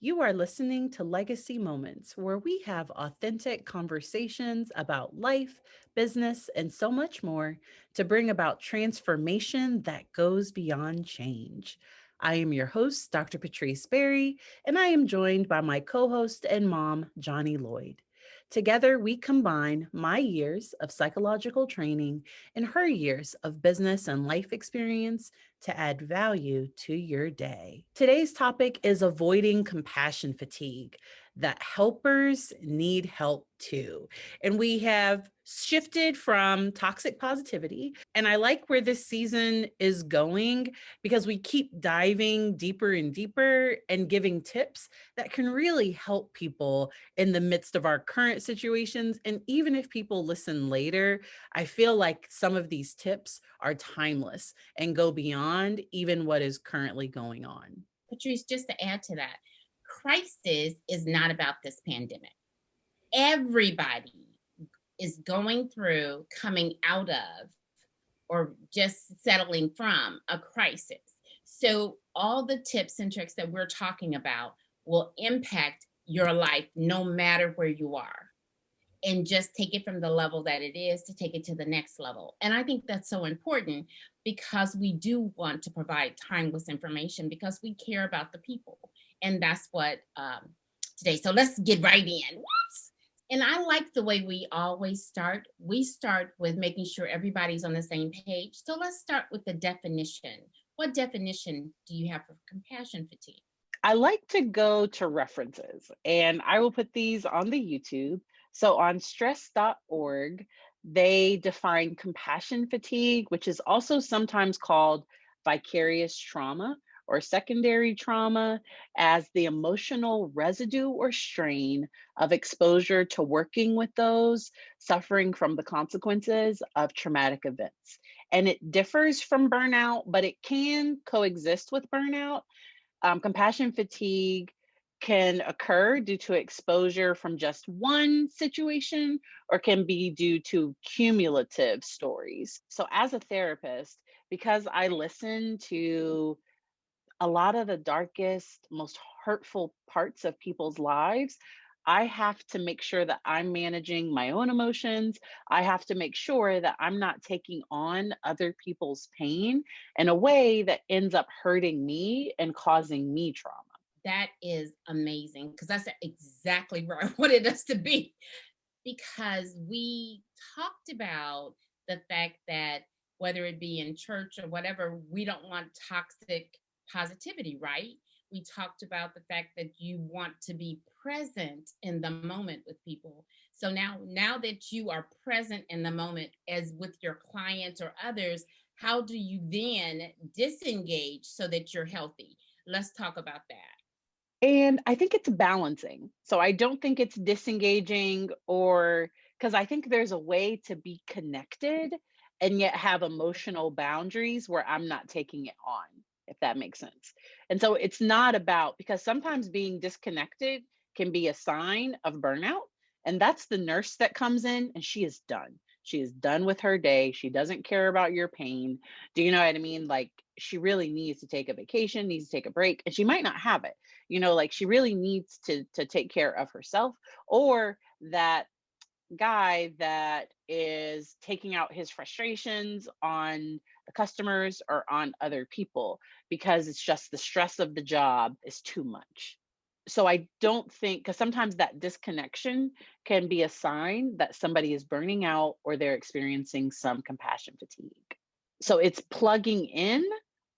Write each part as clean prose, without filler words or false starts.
You are listening to Legacy Moments, where we have authentic conversations about life, business, and so much more to bring about transformation that goes beyond change. I am your host, Dr. Patrice Berry, and I am joined by my co host and mom, Johnny Lloyd. Together, we combine my years of psychological training and her years of business and life experience to add value to your day. Today's topic is avoiding compassion fatigue, that helpers need help too. And we have shifted from toxic positivity. And I like where this season is going because we keep diving deeper and deeper and giving tips that can really help people in the midst of our current situations. And even if people listen later, I feel like some of these tips are timeless and go beyond even what is currently going on. Patrice, just to add to that, crisis is not about this pandemic. Everybody is going through, coming out of, or just settling from a crisis. So, all the tips and tricks that we're talking about will impact your life no matter where you are. And just take it from the level that it is to take it to the next level. And I think that's so important because we do want to provide timeless information because we care about the people. And that's what today. So let's get right in. Whoops. And I like the way we always start. We start with making sure everybody's on the same page. So let's start with the definition. What definition do you have for compassion fatigue? I like to go to references and I will put these on the YouTube. So on stress.org, they define compassion fatigue, which is also sometimes called vicarious trauma or secondary trauma, as the emotional residue or strain of exposure to working with those suffering from the consequences of traumatic events. And it differs from burnout, but it can coexist with burnout. Compassion fatigue can occur due to exposure from just one situation or can be due to cumulative stories. So, as a therapist, because I listen to a lot of the darkest, most hurtful parts of people's lives, I have to make sure that I'm managing my own emotions. I have to make sure that I'm not taking on other people's pain in a way that ends up hurting me and causing me trauma. That is amazing because that's exactly where I wanted us to be. Because we talked about the fact that whether it be in church or whatever, we don't want toxic positivity, right? We talked about the fact that you want to be present in the moment with people. So now that you are present in the moment as with your clients or others, how do you then disengage so that you're healthy? Let's talk about that. And I think it's balancing. So I don't think it's disengaging, or because I think there's a way to be connected and yet have emotional boundaries where I'm not taking it on, if that makes sense. And so it's not about, because sometimes being disconnected can be a sign of burnout. And that's the nurse that comes in and she is done. She is done with her day. She doesn't care about your pain. Do you know what I mean? Like, she really needs to take a vacation, needs to take a break, and she might not have it. Like, she really needs to take care of herself. Or that guy that is taking out his frustrations on the customers or on other people because it's just the stress of the job is too much. So I don't think, because sometimes that disconnection can be a sign that somebody is burning out or they're experiencing some compassion fatigue. So it's plugging in,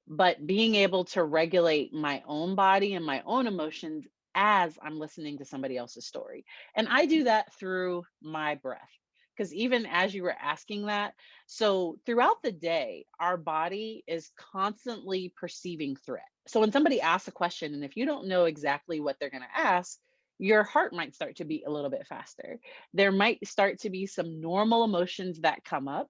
but being able to regulate my own body and my own emotions as I'm listening to somebody else's story. And I do that through my breath. Because even as you were asking that, so throughout the day, our body is constantly perceiving threat. So when somebody asks a question, and if you don't know exactly what they're going to ask, your heart might start to beat a little bit faster. There might start to be some normal emotions that come up.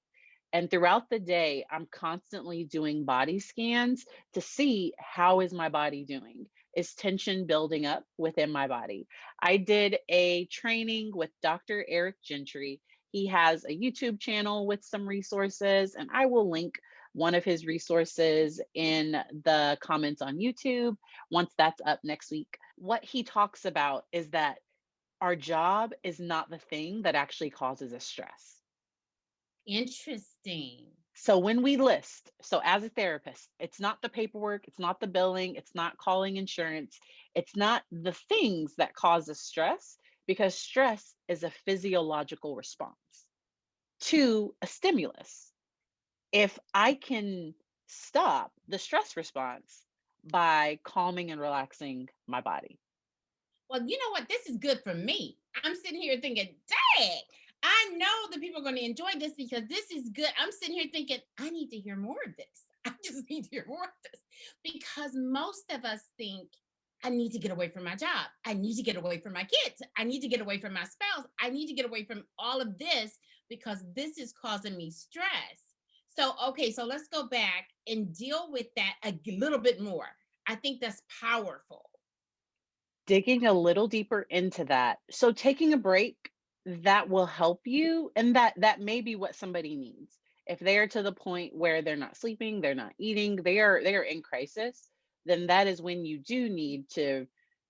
And throughout the day, I'm constantly doing body scans to see, how is my body doing? Is tension building up within my body? I did a training with Dr. Eric Gentry. He has a YouTube channel with some resources, and I will link one of his resources in the comments on YouTube once that's up next week. what he talks about is that our job is not the thing that actually causes us stress. Interesting. So when we list, so as a therapist, it's not the paperwork, it's not the billing, it's not calling insurance, it's not the things that cause us stress, because stress is a physiological response to a stimulus. If I can stop the stress response by calming and relaxing my body. Well, you know what? This is good for me. I'm sitting here thinking, dang, I know that people are going to enjoy this because this is good. I'm sitting here thinking, I need to hear more of this. I just need to hear more of this because most of us think, I need to get away from my job. I need to get away from my kids. I need to get away from my spouse. I need to get away from all of this because this is causing me stress. So, okay, so let's go back and deal with that a little bit more. I think that's powerful. Digging a little deeper into that. So taking a break, that will help you, and that may be what somebody needs. If they're to the point where they're not sleeping, they're not eating, they are in crisis, then that is when you do need to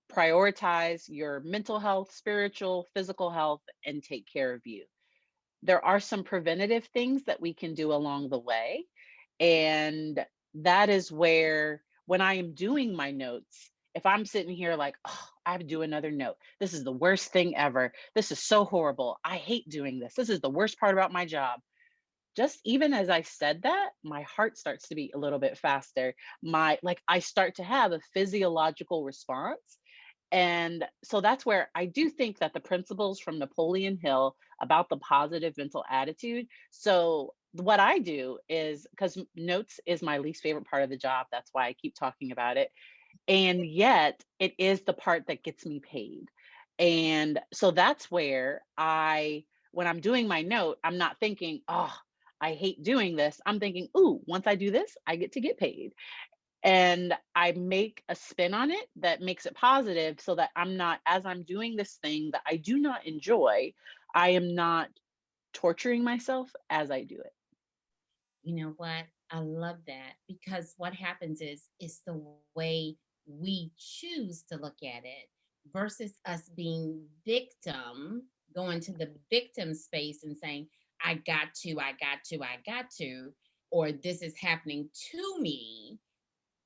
prioritize your mental health, spiritual, physical health, and take care of you. There are some preventative things that we can do along the way. And that is where, when I am doing my notes, if I'm sitting here like, oh, I have to do another note. This is the worst thing ever. This is so horrible. I hate doing this. This is the worst part about my job. Just even as I said that, my heart starts to beat a little bit faster. I start to have a physiological response, and so that's where I do think that the principles from Napoleon Hill about the positive mental attitude. So what I do is, because notes is my least favorite part of the job, that's why I keep talking about it. And yet it is the part that gets me paid. And so that's where when I'm doing my note, I'm not thinking, oh, I hate doing this. I'm thinking, ooh, once I do this, I get to get paid. And I make a spin on it that makes it positive, so that I'm not, as I'm doing this thing that I do not enjoy, I am not torturing myself as I do it. You know what? I love that because what happens is it's the way we choose to look at it versus us being victim, going to the victim space and saying, I got to, I got to, I got to, or this is happening to me,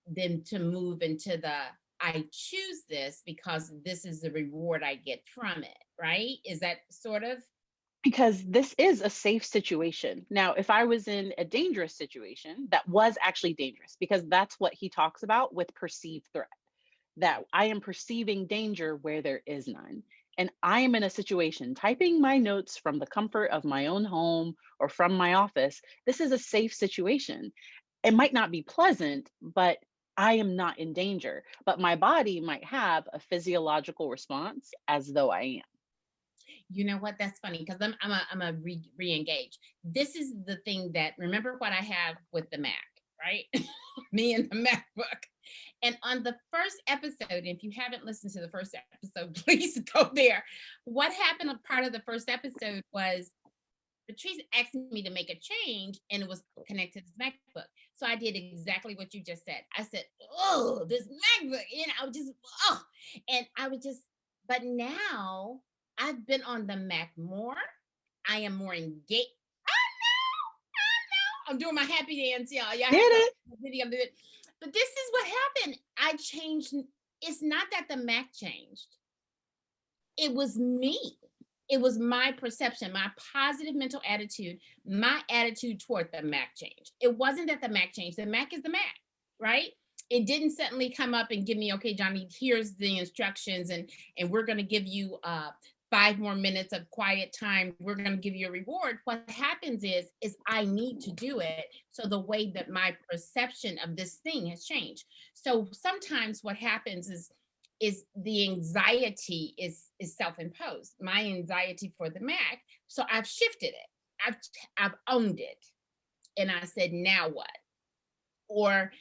then to move into the I choose this because this is the reward I get from it, right? Is that sort of Because this is a safe situation. Now, if I was in a dangerous situation that was actually dangerous, because that's what he talks about with perceived threat, that I am perceiving danger where there is none. And I am in a situation typing my notes from the comfort of my own home or from my office. This is a safe situation. It might not be pleasant, but I am not in danger. But my body might have a physiological response as though I am. You know what? That's funny because I'm a re-engage. This is the thing that remember what I have with the Mac, right? Me and the MacBook. And on the first episode, if you haven't listened to the first episode, please go there. What happened? A part of the first episode was Patrice asked me to make a change, and it was connected to this MacBook. So I did exactly what you just said. I said, "Oh, this MacBook," and I was just, oh, and I was just. But now I've been on the Mac more. I am more engaged. I'm doing my happy dance, y'all. Y'all Get have to it? the video. But this is what happened. I changed. It's not that the Mac changed. It was me. It was my perception, my positive mental attitude, my attitude toward the Mac change. It wasn't that the Mac changed. The Mac is the Mac, right? It didn't suddenly come up and give me, okay, Johnny, here's the instructions, and we're going to give you 5 more minutes of quiet time. We're going to give you a reward. What happens is I need to do it. So the way that my perception of this thing has changed. So sometimes what happens is the anxiety is self-imposed, my anxiety for the Mac. So I've shifted it. I've owned it, and I said, now what? Or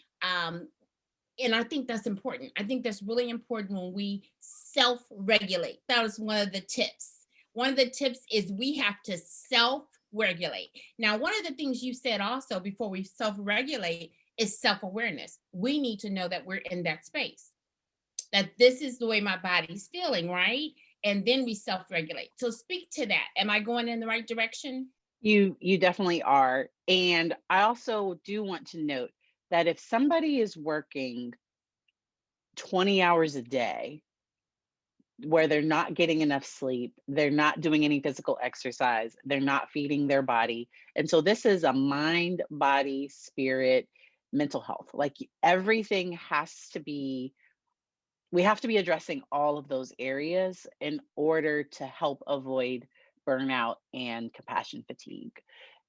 and I think that's important. I think that's really important when we self-regulate. That was one of the tips. One of the tips is we have to self-regulate. Now, one of the things you said also before we self-regulate is self-awareness. We need to know that we're in that space. that this is the way my body's feeling, right? And then we self-regulate. So speak to that. Am I going in the right direction? You definitely are. And I also do want to note that if somebody is working 20 hours a day where they're not getting enough sleep, they're not doing any physical exercise, they're not feeding their body. And so this is a mind, body, spirit, mental health. Like everything has to be, we have to be addressing all of those areas in order to help avoid burnout and compassion fatigue.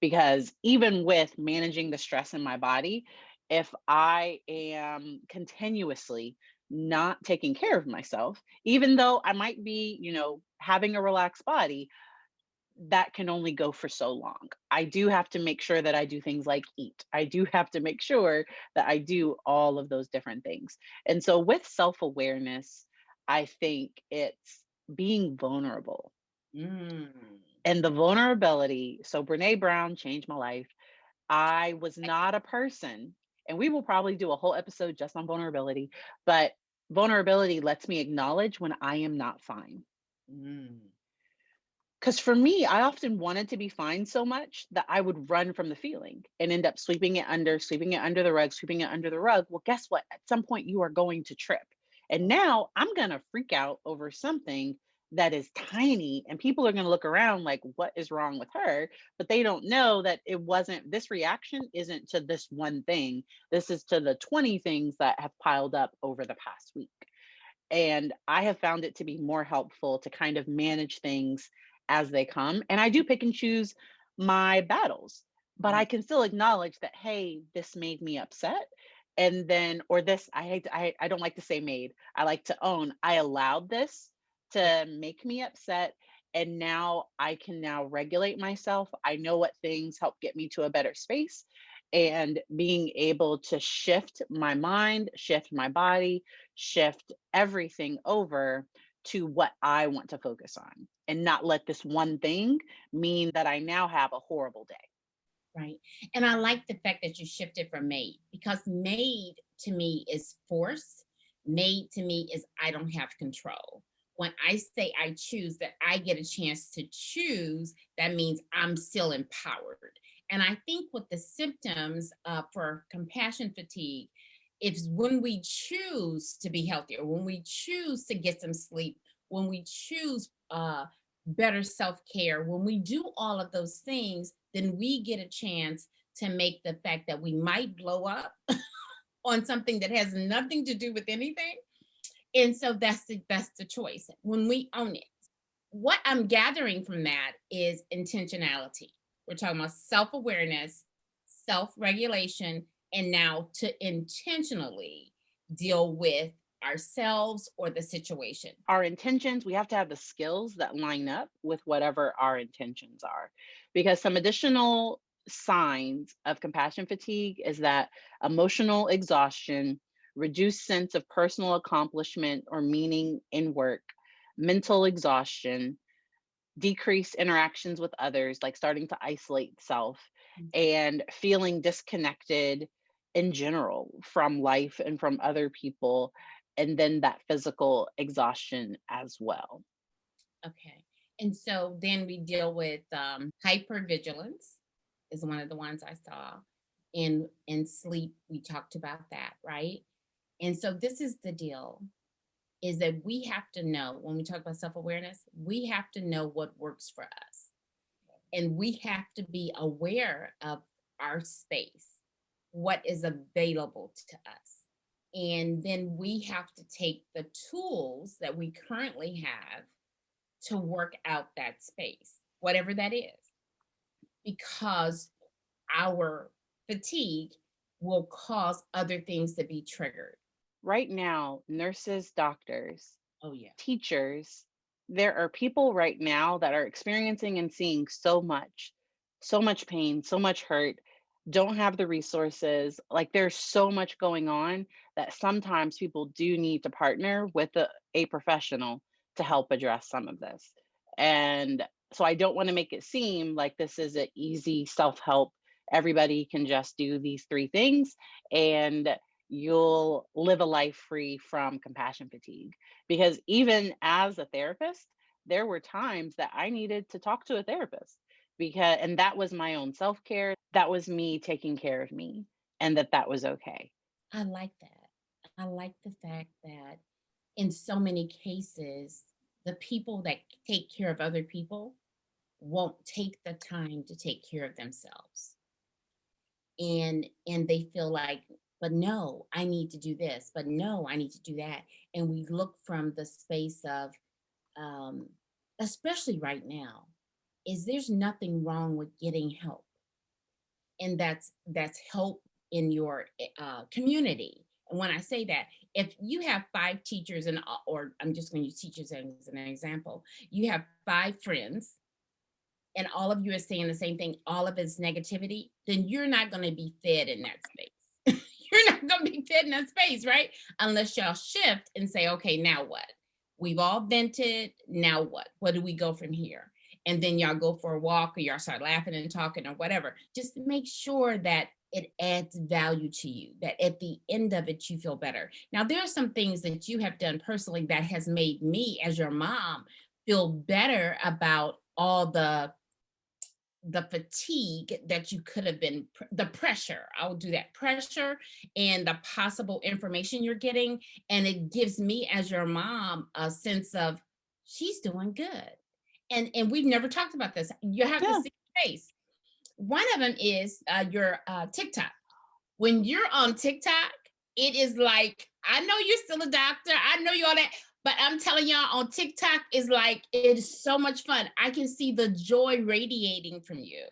Because even with managing the stress in my body, if I am continuously not taking care of myself, even though I might be, having a relaxed body, that can only go for so long. I do have to make sure that I do things like eat. I do have to make sure that I do all of those different things. And so with self-awareness, I think it's being vulnerable. Mm. And the vulnerability, so Brene Brown changed my life. I was not a person, and we will probably do a whole episode just on vulnerability, but vulnerability lets me acknowledge when I am not fine. Mm. Because for me, I often wanted to be fine so much that I would run from the feeling and end up sweeping it under the rug, sweeping it under the rug. Well, guess what? At some point, you are going to trip. And now I'm going to freak out over something that is tiny, and people are going to look around like, what is wrong with her? But they don't know that it wasn't, this reaction isn't to this one thing. This is to the 20 things that have piled up over the past week. And I have found it to be more helpful to kind of manage things as they come. And I do pick and choose my battles, but Mm. I can still acknowledge that, hey, this made me upset. And then, or this, I don't like to say made, I like to own, I allowed this Yeah. to make me upset. And now I can now regulate myself. I know what things help get me to a better space. And being able to shift my mind, shift my body, shift everything over to what I want to focus on and not let this one thing mean that I now have a horrible day. Right. And I like the fact that you shifted from made, because made to me is force. Made to me is I don't have control. When I say I choose, that I get a chance to choose, that means I'm still empowered. And I think with the symptoms for compassion fatigue, it's when we choose to be healthier, when we choose to get some sleep, when we choose better self care, when we do all of those things, then we get a chance to make the fact that we might blow up on something that has nothing to do with anything. And so that's the choice when we own it. What I'm gathering from that is intentionality. We're talking about self-awareness, self-regulation, and now to intentionally deal with ourselves or the situation. Our intentions, we have to have the skills that line up with whatever our intentions are. Because some additional signs of compassion fatigue is that emotional exhaustion, reduced sense of personal accomplishment or meaning in work, mental exhaustion, decreased interactions with others, like starting to isolate self, and feeling disconnected in general from life and from other people. And then that physical exhaustion as well. Okay. And so then we deal with hypervigilance is one of the ones I saw. In sleep, we talked about that, right? And so this is the deal is that we have to know when we talk about self-awareness, we have to know what works for us. And we have to be aware of our space, what is available to us. And then we have to take the tools that we currently have to work out that space, whatever that is, because our fatigue will cause other things to be triggered. Right now, nurses, doctors, Oh, yeah. teachers, there are people right now that are experiencing and seeing so much pain, so much hurt, don't have the resources. Like there's so much going on that sometimes people do need to partner with a professional to help address some of this. And so I don't want to make it seem like this is an easy self help. Everybody can just do these three things. And you'll live a life free from compassion fatigue. Because even as a therapist, there were times that I needed to talk to a therapist, and that was my own self-care. That was me taking care of me, and that was okay. I like that. I like the fact that in so many cases, the people that take care of other people won't take the time to take care of themselves. And they feel like, but no, I need to do this, but no, I need to do that. And we look from the space of, um, especially right now, is there's nothing wrong with getting help, and that's help in your community. And when I say that, if you have five teachers, and or I'm just going to use teachers as an example, you have five friends, and all of you are saying the same thing, all of it's negativity, then you're not going to be fed in that space. You're not going to be fed in that space, right? Unless y'all shift and say, okay, now what? We've all vented. Now what? What do we go from here? And then y'all go for a walk, or y'all start laughing and talking or whatever. Just make sure that it adds value to you, that at the end of it, you feel better. Now, there are some things that you have done personally that has made me, as your mom, feel better about all the fatigue that you could have been, the pressure, I'll do that, pressure and the possible information you're getting. And it gives me, as your mom, a sense of she's doing good. And we've never talked about this. You have to Yeah. see your face. One of them is your TikTok. When you're on TikTok, it is like, I know you're still a doctor, I know you all that, but I'm telling y'all, on TikTok is like, it is so much fun. I can see the joy radiating from you.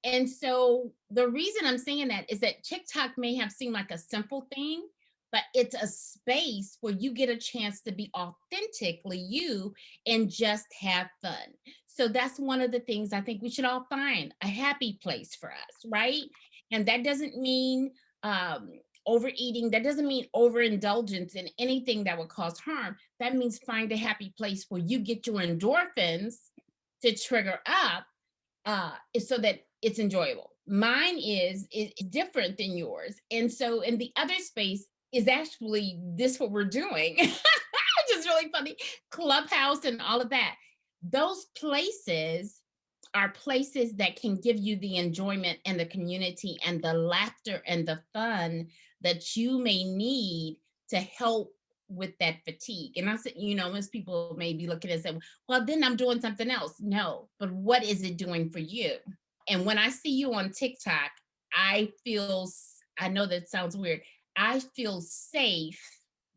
And so the reason I'm saying that is that TikTok may have seemed like a simple thing, but it's a space where you get a chance to be authentically you and just have fun. So that's one of the things I think we should all find a happy place for us, right? And that doesn't mean um, overeating. That doesn't mean overindulgence in anything that would cause harm. That means find a happy place where you get your endorphins to trigger up, so that it's enjoyable. Mine is different than yours. And so in the other space is actually this what we're doing, which is really funny. Clubhouse and all of that. Those places are places that can give you the enjoyment and the community and the laughter and the fun that you may need to help with that fatigue. And I said, most people may be looking and say, well, then I'm doing something else. No, but what is it doing for you? And when I see you on TikTok, I know that sounds weird. I feel safe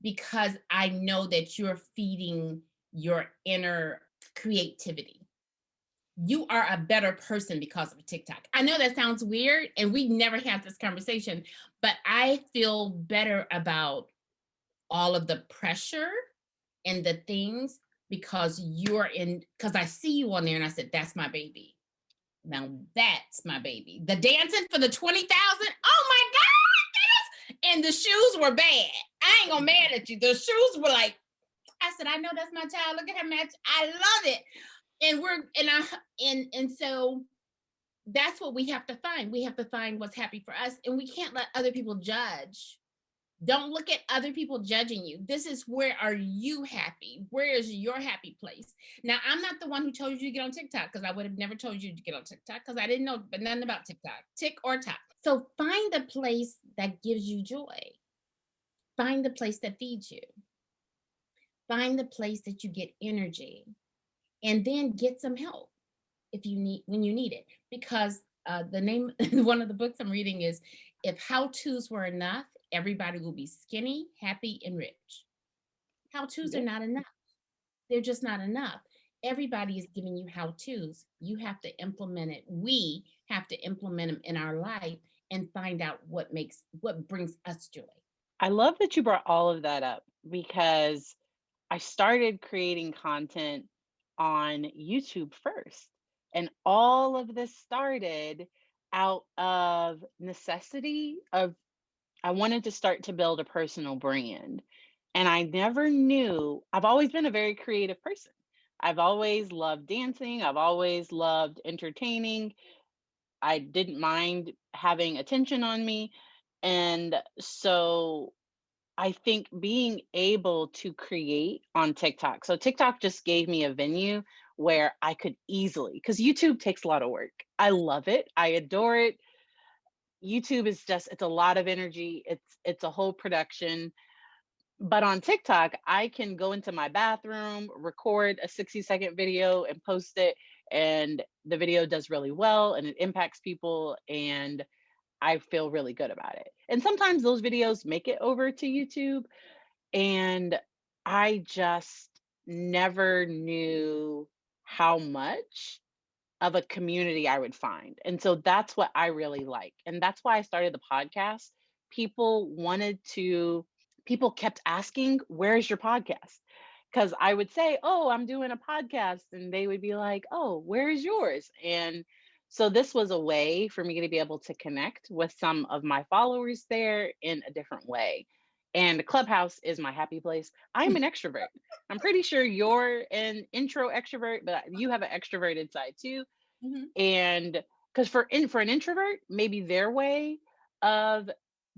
because I know that you're feeding your inner creativity. You are a better person because of TikTok. I know that sounds weird, and we never had this conversation, but I feel better about all of the pressure and the things because because I see you on there and I said, that's my baby. Now that's my baby. The dancing for the 20,000. Oh my God. And the shoes were bad. I ain't gonna mad at you. The shoes were like, I said, I know that's my child. Look at her match. I love it. And so that's what we have to find. We have to find what's happy for us, and we can't let other people judge. Don't look at other people judging you. This is, where are you happy? Where is your happy place? Now, I'm not the one who told you to get on TikTok, because I would have never told you to get on TikTok because I didn't know nothing about TikTok, tick or talk. So find the place that gives you joy. Find the place that feeds you. Find the place that you get energy, and then get some help when you need it. Because the name, one of the books I'm reading is, If How-Tos Were Enough, Everybody Will Be Skinny, Happy, and Rich. How-Tos are not enough. They're just not enough. Everybody is giving you how-tos. You have to implement it. We have to implement them in our life and find out what brings us joy. I love that you brought all of that up, because I started creating content on YouTube first. And all of this started out of necessity of I wanted to start to build a personal brand. And I never knew, I've always been a very creative person. I've always loved dancing, I've always loved entertaining. I didn't mind having attention on me. And so I think being able to create on TikTok. So TikTok just gave me a venue where I could easily, because YouTube takes a lot of work. I love it. I adore it. YouTube is just, it's a lot of energy. It's a whole production. But on TikTok, I can go into my bathroom, record a 60-second video and post it, and the video does really well and it impacts people, and I feel really good about it. And sometimes those videos make it over to YouTube, and I just never knew how much of a community I would find. And so that's what I really like. And that's why I started the podcast. People wanted to, people kept asking, "Where's your podcast?" Because I would say, "Oh, I'm doing a podcast." And they would be like, "Oh, where's yours?" And so this was a way for me to be able to connect with some of my followers there in a different way. And Clubhouse is my happy place. I'm an extrovert. I'm pretty sure you're an intro extrovert, but you have an extroverted side too. Mhm. And because for an introvert, maybe their way of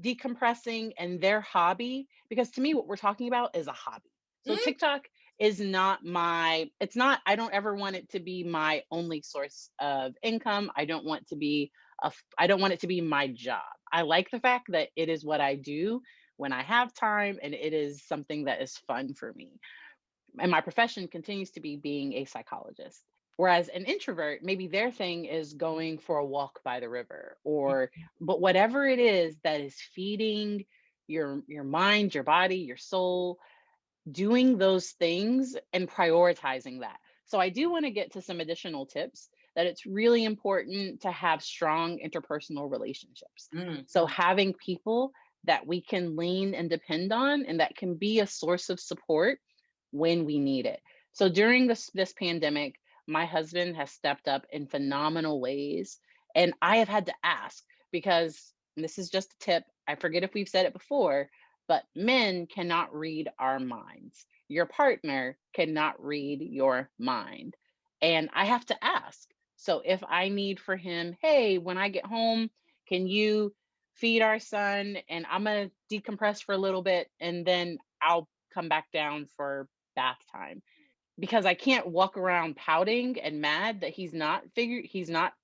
decompressing and their hobby, because to me what we're talking about is a hobby. So Mm, TikTok is not my, it's not, I don't ever want it to be my only source of income. I don't want to be I don't want it to be my job. I like the fact that it is what I do when I have time, and it is something that is fun for me, and my profession continues to be being a psychologist. Whereas an introvert, maybe their thing is going for a walk by the river, or but whatever it is that is feeding your mind, your body, your soul, doing those things and prioritizing that. So I do want to get to some additional tips, that it's really important to have strong interpersonal relationships. So mhm. having people that we can lean and depend on, and that can be a source of support when we need it. So during this pandemic, my husband has stepped up in phenomenal ways, and I have had to ask, because and this is just a tip. I forget if we've said it before, but men cannot read our minds. Your partner cannot read your mind. And I have to ask. So if I need for him, "Hey, when I get home, can you feed our son? And I'm going to decompress for a little bit, and then I'll come back down for bath time." Because I can't walk around pouting and mad that he's not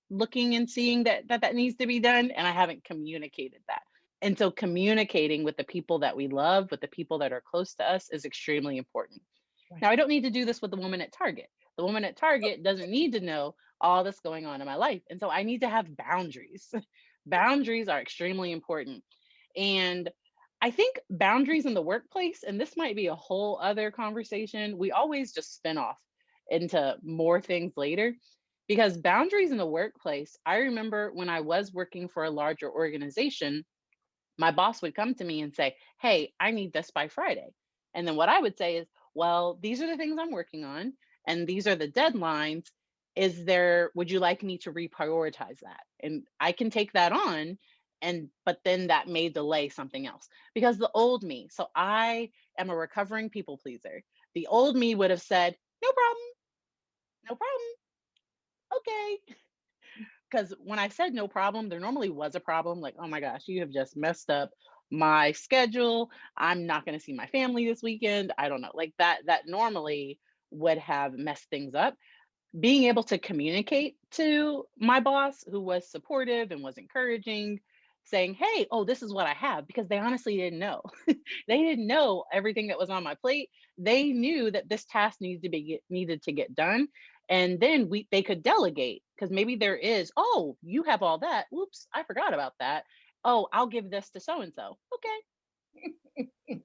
looking and seeing that needs to be done, and I haven't communicated that. And so communicating with the people that we love, with the people that are close to us, is extremely important. Now, Right. I don't need to do this with the woman at Target. The woman at Target doesn't need to know all that's going on in my life. And so I need to have boundaries. Boundaries are extremely important. And I think boundaries in the workplace, and this might be a whole other conversation, we always just spin off into more things later. Because boundaries in the workplace, I remember when I was working for a larger organization, my boss would come to me and say, "Hey, I need this by Friday." And then what I would say is, "Well, these are the things I'm working on, and these are the deadlines. Would you like me to reprioritize that?" And I can take that on. But then that may delay something else, because the old me, so I am a recovering people pleaser. The old me would have said, "No problem, no problem, okay." Because when I said no problem, there normally was a problem. Like, "Oh my gosh, you have just messed up my schedule. I'm not going to see my family this weekend." I don't know. Like that normally would have messed things up. Being able to communicate to my boss, who was supportive and was encouraging, saying, "Hey, oh, this is what I have," because they honestly didn't know. They didn't know everything that was on my plate. They knew that this task needed to get done, and then they could delegate, because maybe there is, "Oh, you have all that. Oops, I forgot about that. Oh, I'll give this to so and so." Okay.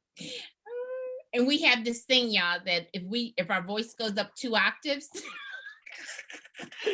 And we have this thing, y'all, that if our voice goes up 2 octaves.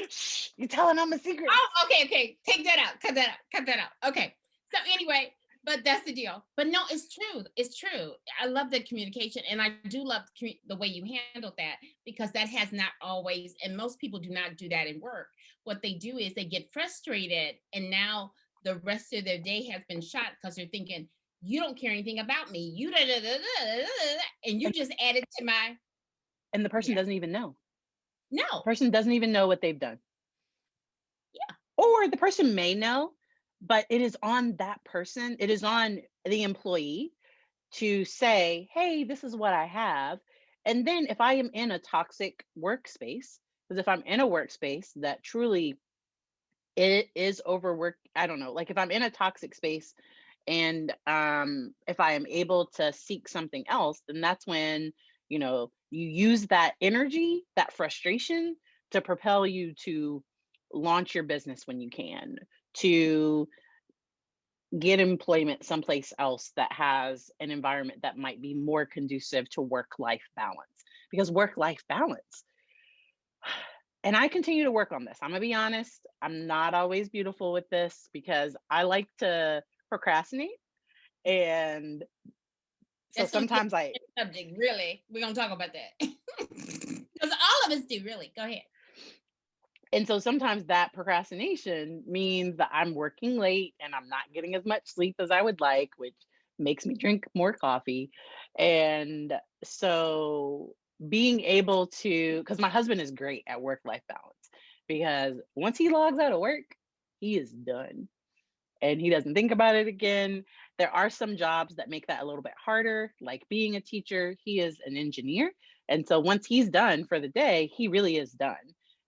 Shh, you telling them a secret. Oh, okay, okay. Take that out. Cut that out. Cut that out. Okay. So anyway, but that's the deal. But no, it's true. It's true. I love that communication, and I do love the way you handled that, because that has not always, and most people do not do that in work. What they do is they get frustrated, and now the rest of their day has been shot because they're thinking, "You don't care anything about me. You da, da, da, da, da, da, and you And, just added to my." and the person Yeah. doesn't even know. The No. person doesn't even know what they've done. Yeah. Or the person may know, but it is on that person, it is on the employee to say, hey, this is what I have. And then if I am in a toxic workspace, because if I'm in a workspace that truly it is overwork, I don't know, like if I'm in a toxic space and if I am able to seek something else, then that's when, you use that energy, that frustration to propel you to launch your business when you can, to get employment someplace else that has an environment that might be more conducive to work life balance. Because work life balance, and I continue to work on this. I'm gonna be honest, I'm not always beautiful with this because I like to procrastinate. And so That's gonna be sometimes I, a subject, really. We're gonna talk about that. Because all of us do, really. Go ahead. and so sometimes that procrastination means that I'm working late and I'm not getting as much sleep as I would like, which makes me drink more coffee. And so being able to, because my husband is great at work life balance, because once he logs out of work, he is done and he doesn't think about it again. There are some jobs that make that a little bit harder, like being a teacher. He is an engineer. And so once he's done for the day, he really is done.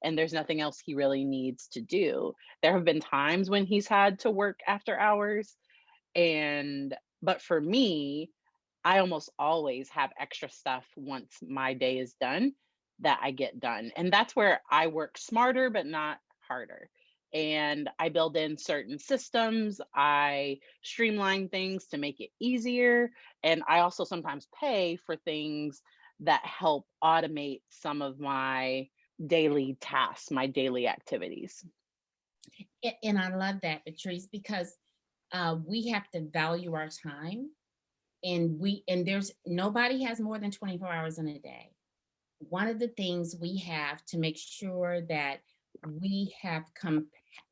And there's nothing else he really needs to do. There have been times when he's had to work after hours. And, but for me, I almost always have extra stuff once my day is done that I get done. And that's where I work smarter, but not harder. And I build in certain systems, I streamline things to make it easier. And I also sometimes pay for things that help automate some of my daily tasks, my daily activities. And I love that, Patrice, because we have to value our time, and there's nobody has more than 24 hours in a day. One of the things we have to make sure that we have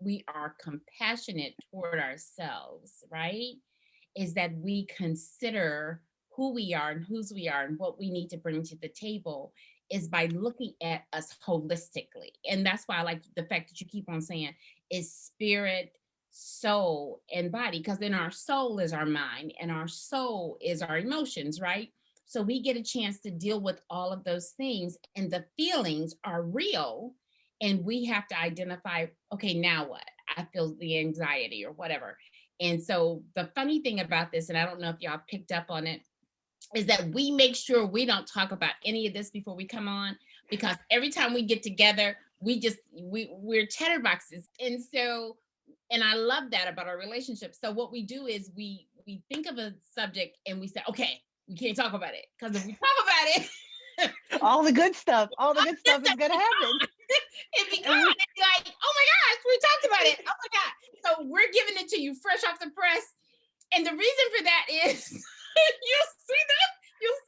we are compassionate toward ourselves, right? Is that we consider who we are and whose we are and what we need to bring to the table, is by looking at us holistically. And that's why I like the fact that you keep on saying is spirit, soul, and body, because then our soul is our mind and our soul is our emotions, right? So we get a chance to deal with all of those things, and the feelings are real. And we have to identify, okay, now what? I feel the anxiety or whatever. And so the funny thing about this, and I don't know if y'all picked up on it, is that we make sure we don't talk about any of this before we come on, because every time we get together, we're chatterboxes. And so, and I love that about our relationship. So what we do is we think of a subject and we say, okay, we can't talk about it, because if we talk about it, All the good stuff is going to happen. it becomes And we, like, oh my gosh, we talked about it. Oh my God. So we're giving it to you fresh off the press. And the reason for that is you'll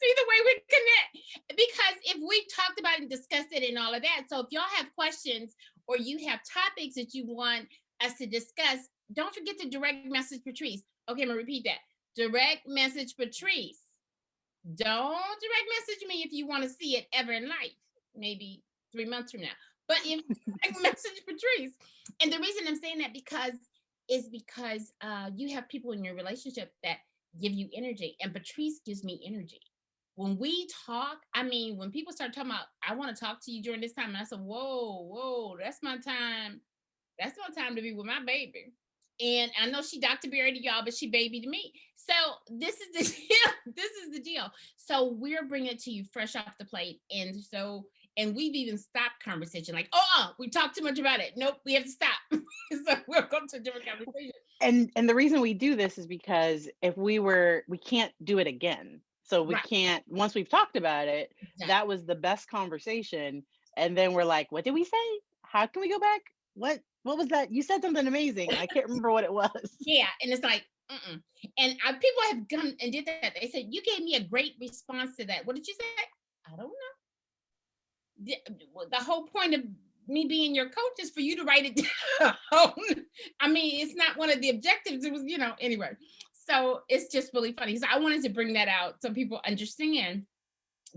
see the way we connect. Because if we talked about it and discussed it and all of that, so if y'all have questions or you have topics that you want us to discuss, don't forget to direct message Patrice. Okay, I'm gonna repeat that. Direct message Patrice. Don't direct message me if you want to see it ever in life, maybe 3 months from now. But if direct message Patrice. And the reason I'm saying that because you have people in your relationship that give you energy, and Patrice gives me energy. When we talk, I mean, when people start talking about, I want to talk to you during this time, and I said, whoa, that's my time. That's my time to be with my baby. And I know she Dr. Berry to y'all, but she baby to me. So this is the deal. This is the deal. So we're bringing it to you fresh off the plate. And we've even stopped conversation, like, we talked too much about it. Nope, we have to stop. So we'll go to a different conversation. and the reason we do this is because if we can't do it again. So we Right. can't, once we've talked about it, Exactly. that was the best conversation. And then we're like, what did we say? How can we go back? What was that? You said something amazing. I can't remember what it was. Yeah. And it's like, and people have come and did that. They said, you gave me a great response to that. What did you say? I don't know. The whole point of me being your coach is for you to write it down. I mean, it's not one of the objectives. It was, anyway. So it's just really funny. So I wanted to bring that out so people understand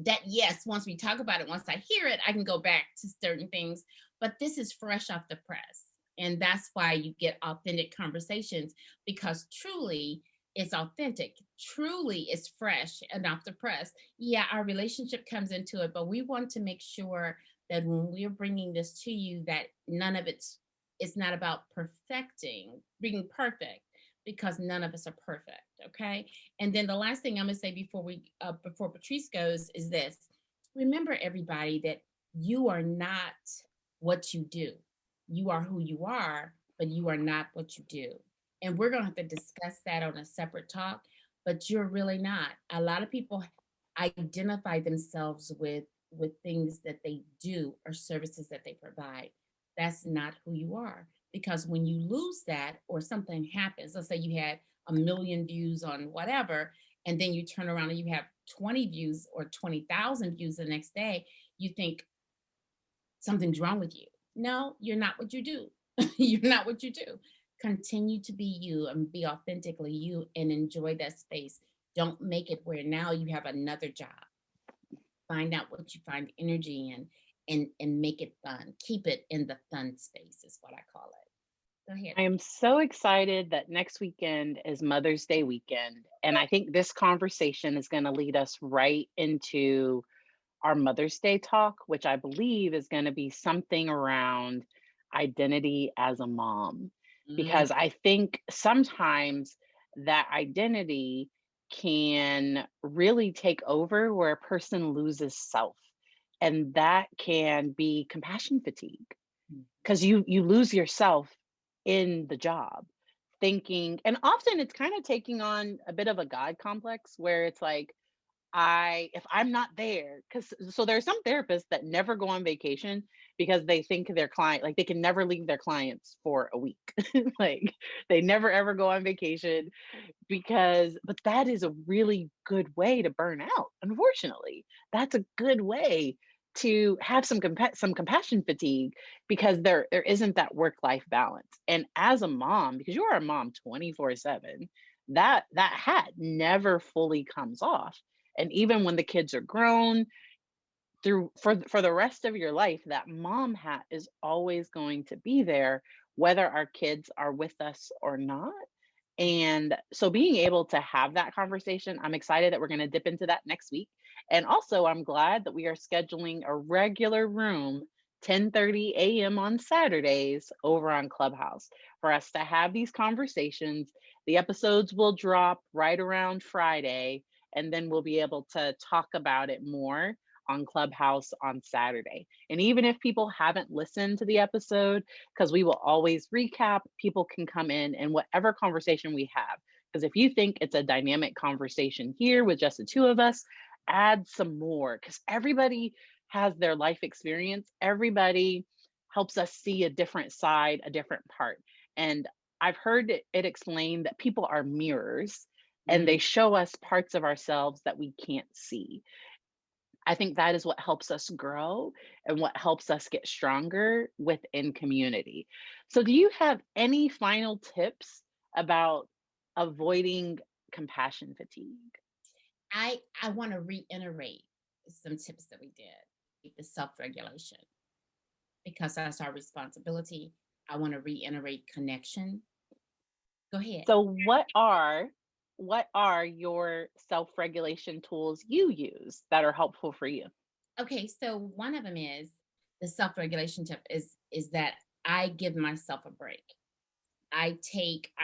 that, yes, once we talk about it, once I hear it, I can go back to certain things. But this is fresh off the press. And that's why you get authentic conversations, because truly it's authentic, truly it's fresh and off the press. Yeah, our relationship comes into it, but we want to make sure that when we're bringing this to you, that none of it's not about perfecting, being perfect, because none of us are perfect. Okay. And then the last thing I'm gonna say before Patrice goes is this: remember, everybody, that you are not what you do. You are who you are, but you are not what you do. And we're going to have to discuss that on a separate talk, but you're really not. A lot of people identify themselves with things that they do or services that they provide. That's not who you are, because when you lose that or something happens, let's say you had a million views on whatever, and then you turn around and you have 20 views or 20,000 views the next day, you think something's wrong with you. No, you're not what you do. You're not what you do. Continue to be you and be authentically you and enjoy that space. Don't make it where now you have another job. Find out what you find energy in, and make it fun. Keep it in the fun space is what I call it. Go ahead. I am so excited that next weekend is Mother's Day weekend. And I think this conversation is going to lead us right into our Mother's Day talk, which I believe is going to be something around identity as a mom. Mm, Because I think sometimes that identity can really take over where a person loses self. And that can be compassion fatigue because you lose yourself in the job thinking, and often it's kind of taking on a bit of a god complex where it's like, I if I'm not there, because so there are some therapists that never go on vacation because they think their client, like, they can never leave their clients for a week. Like, they never ever go on vacation because, but that is a really good way to burn out, unfortunately. That's a good way to have some compassion fatigue because there isn't that work-life balance. And as a mom, because you are a mom 24/7, that hat never fully comes off. And even when the kids are grown, through for the rest of your life, that mom hat is always going to be there, whether our kids are with us or not. And so being able to have that conversation, I'm excited that we're going to dip into that next week. And also I'm glad that we are scheduling a regular room 10:30 a.m. on Saturdays over on Clubhouse for us to have these conversations. The episodes will drop right around Friday, and then we'll be able to talk about it more on Clubhouse on Saturday. And even if people haven't listened to the episode, because we will always recap, people can come in and whatever conversation we have. Because if you think it's a dynamic conversation here with just the two of us, add some more because everybody has their life experience. Everybody helps us see a different side, a different part. And I've heard it explained that people are mirrors and mm. they show us parts of ourselves that we can't see. I think that is what helps us grow and what helps us get stronger within community. So, do you have any final tips about avoiding compassion fatigue? I want to reiterate some tips that we did. The self-regulation, because that's our responsibility. I want to reiterate connection. Go ahead. So, what are your self-regulation tools you use that are helpful for you? Okay, so one of them is the self-regulation tip is that I give myself a break. I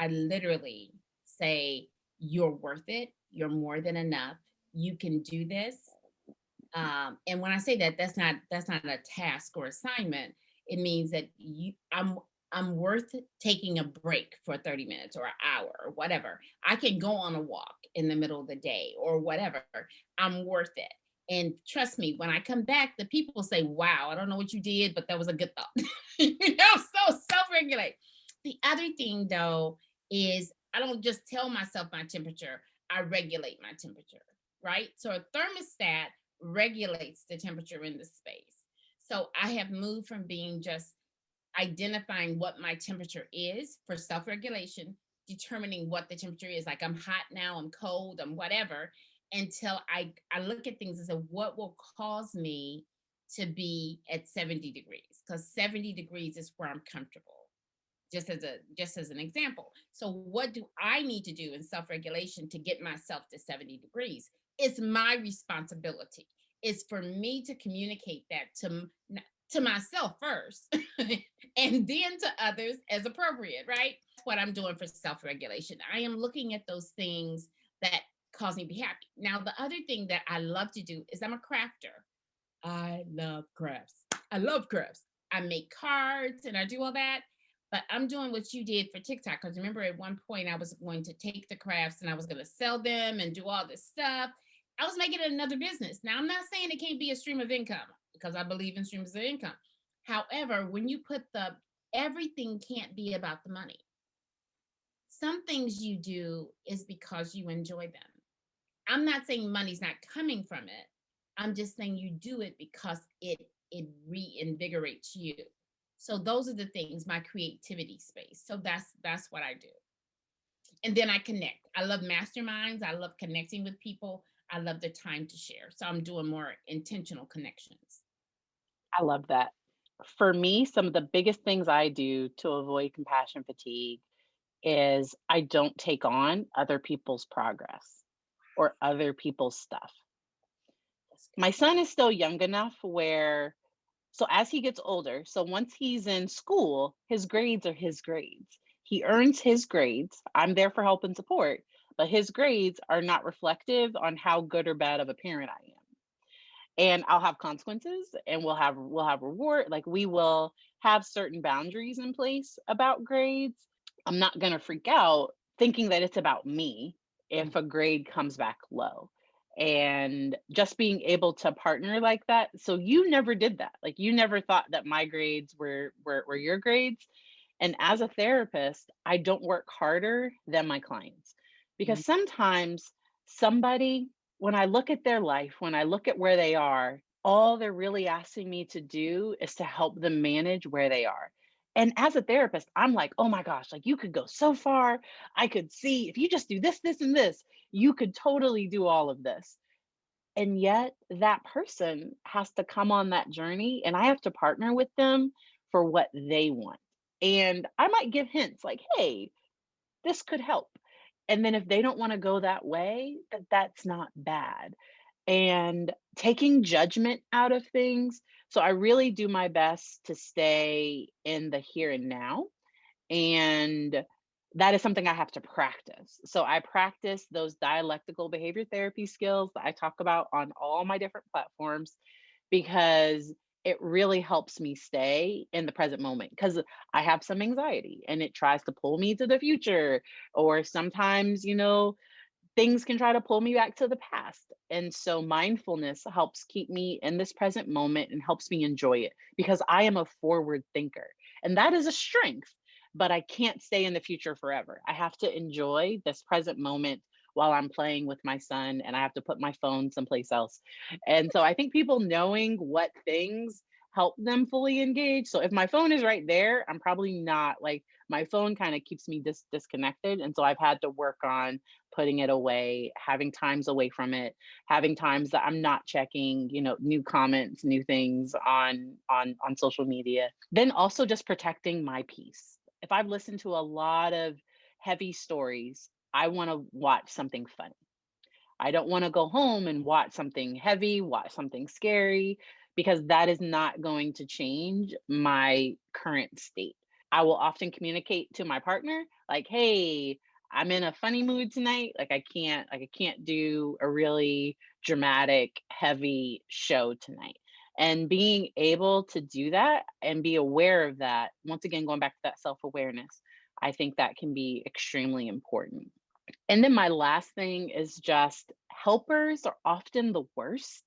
literally say, you're worth it. You're more than enough. You can do this. And when I say that, that's not a task or assignment. It means that I'm worth taking a break for 30 minutes or an hour or whatever. I can go on a walk in the middle of the day or whatever. I'm worth it. And trust me, when I come back, the people say, wow, I don't know what you did, but that was a good thought. So self-regulate. The other thing though is I don't just tell myself my temperature, I regulate my temperature, right? So a thermostat regulates the temperature in the space. So I have moved from being just identifying what my temperature is for self regulation, determining what the temperature is. Like, I'm hot now, I'm cold, I'm whatever, until I look at things and say, what will cause me to be at 70 degrees? Because 70 degrees is where I'm comfortable. just as an example. So what do I need to do in self-regulation to get myself to 70 degrees? It's my responsibility. It's for me to communicate that to myself first and then to others as appropriate, right? That's what I'm doing for self-regulation. I am looking at those things that cause me to be happy. Now, the other thing that I love to do is I'm a crafter. I love crafts. I love crafts. I make cards and I do all that. But I'm doing what you did for TikTok. Because remember, at one point, I was going to take the crafts and I was going to sell them and do all this stuff. I was making it another business. Now, I'm not saying it can't be a stream of income because I believe in streams of income. However, when you put everything can't be about the money. Some things you do is because you enjoy them. I'm not saying money's not coming from it. I'm just saying you do it because it reinvigorates you. So those are the things, my creativity space. So that's what I do. And then I connect. I love masterminds. I love connecting with people. I love the time to share. So I'm doing more intentional connections. I love that. For me, some of the biggest things I do to avoid compassion fatigue is I don't take on other people's progress or other people's stuff. My son is still young enough where, so as he gets older, so once he's in school, his grades are his grades. He earns his grades. I'm there for help and support, but his grades are not reflective on how good or bad of a parent I am. And I'll have consequences and we'll have reward, like we will have certain boundaries in place about grades. I'm not going to freak out thinking that it's about me if a grade comes back low. And just being able to partner like that. So you never did that. Like you never thought that my grades were your grades. And as a therapist, I don't work harder than my clients because sometimes somebody, when I look at their life, when I look at where they are, all they're really asking me to do is to help them manage where they are. And as a therapist, I'm like, oh my gosh, like you could go so far. I could see if you just do this, this, and this, you could totally do all of this. And yet that person has to come on that journey and I have to partner with them for what they want. And I might give hints like, hey, this could help. And then if they don't want to go that way, that's not bad. And taking judgment out of things. So I really do my best to stay in the here and now. And that is something I have to practice. So I practice those dialectical behavior therapy skills that I talk about on all my different platforms because it really helps me stay in the present moment because I have some anxiety and it tries to pull me to the future. Or sometimes, things can try to pull me back to the past. And so mindfulness helps keep me in this present moment and helps me enjoy it because I am a forward thinker. And that is a strength, but I can't stay in the future forever. I have to enjoy this present moment while I'm playing with my son and I have to put my phone someplace else. And so I think people knowing what things help them fully engage. So if my phone is right there, I'm probably not like my phone kind of keeps me disconnected. And so I've had to work on putting it away, having times away from it, having times that I'm not checking, new comments, new things on social media. Then also just protecting my peace. If I've listened to a lot of heavy stories, I want to watch something funny. I don't want to go home and watch something heavy, watch something scary, because that is not going to change my current state. I will often communicate to my partner like, "Hey, I'm in a funny mood tonight. Like I can't do a really dramatic, heavy show tonight." And being able to do that and be aware of that, once again going back to that self-awareness, I think that can be extremely important. And then my last thing is just helpers are often the worst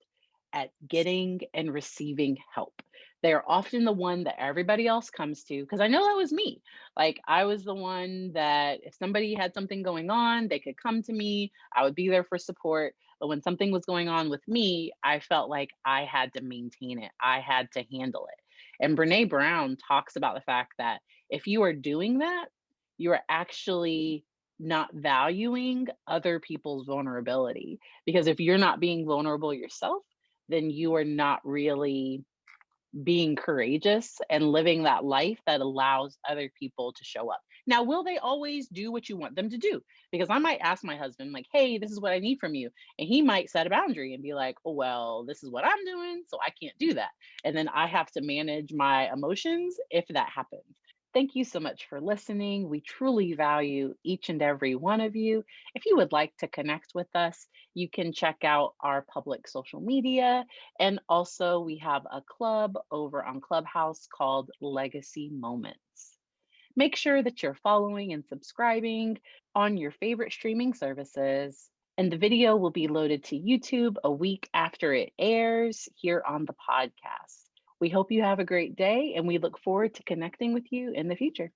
at getting and receiving help. They're often the one that everybody else comes to. Because I know that was me. Like, I was the one that if somebody had something going on, they could come to me. I would be there for support. But when something was going on with me, I felt like I had to maintain it, I had to handle it. And Brene Brown talks about the fact that if you are doing that, you are actually not valuing other people's vulnerability. Because if you're not being vulnerable yourself, then you are not really being courageous and living that life that allows other people to show up. Now, will they always do what you want them to do? Because I might ask my husband, like, hey, this is what I need from you. And he might set a boundary and be like, oh, well, this is what I'm doing. So I can't do that. And then I have to manage my emotions if that happens. Thank you so much for listening. We truly value each and every one of you. If you would like to connect with us, you can check out our public social media. And also, we have a club over on Clubhouse called Legacy Moments. Make sure that you're following and subscribing on your favorite streaming services. And the video will be loaded to YouTube a week after it airs here on the podcast. We hope you have a great day and we look forward to connecting with you in the future.